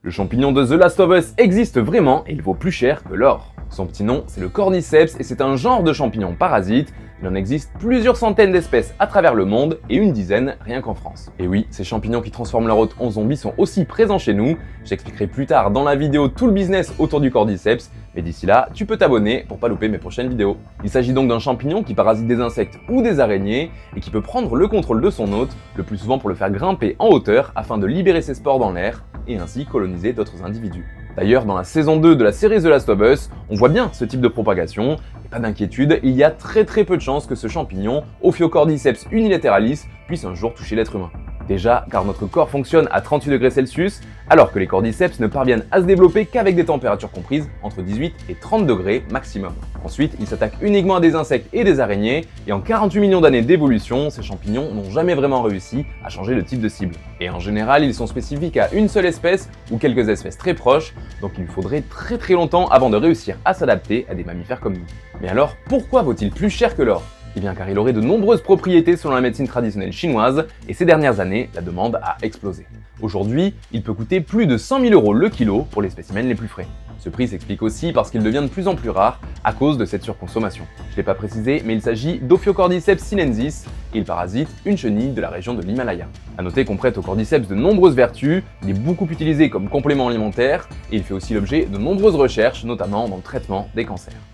Le champignon de The Last of Us existe vraiment et il vaut plus cher que l'or. Son petit nom, c'est le cordyceps et c'est un genre de champignon parasite. Il en existe plusieurs centaines d'espèces à travers le monde et une dizaine rien qu'en France. Et oui, ces champignons qui transforment leur hôte en zombies sont aussi présents chez nous. J'expliquerai plus tard dans la vidéo tout le business autour du cordyceps, mais d'ici là, tu peux t'abonner pour pas louper mes prochaines vidéos. Il s'agit donc d'un champignon qui parasite des insectes ou des araignées et qui peut prendre le contrôle de son hôte, le plus souvent pour le faire grimper en hauteur afin de libérer ses spores dans l'air et ainsi coloniser d'autres individus. D'ailleurs, dans la saison 2 de la série The Last of Us, on voit bien ce type de propagation, et pas d'inquiétude, il y a très peu de chances que ce champignon, Ophiocordyceps unilateralis, puisse un jour toucher l'être humain. Déjà, car notre corps fonctionne à 38 degrés Celsius, alors que les cordyceps ne parviennent à se développer qu'avec des températures comprises entre 18 et 30 degrés maximum. Ensuite, ils s'attaquent uniquement à des insectes et des araignées, et en 48 millions d'années d'évolution, ces champignons n'ont jamais vraiment réussi à changer le type de cible. Et en général, ils sont spécifiques à une seule espèce ou quelques espèces très proches, donc il faudrait très longtemps avant de réussir à s'adapter à des mammifères comme nous. Mais alors, pourquoi vaut-il plus cher que l'or ? Eh bien car il aurait de nombreuses propriétés selon la médecine traditionnelle chinoise, et ces dernières années, la demande a explosé. Aujourd'hui, il peut coûter plus de 100 000 € le kilo pour les spécimens les plus frais. Ce prix s'explique aussi parce qu'il devient de plus en plus rare à cause de cette surconsommation. Je ne l'ai pas précisé, mais il s'agit d'Ophiocordyceps sinensis, et il parasite une chenille de la région de l'Himalaya. A noter qu'on prête au cordyceps de nombreuses vertus, il est beaucoup utilisé comme complément alimentaire, et il fait aussi l'objet de nombreuses recherches, notamment dans le traitement des cancers.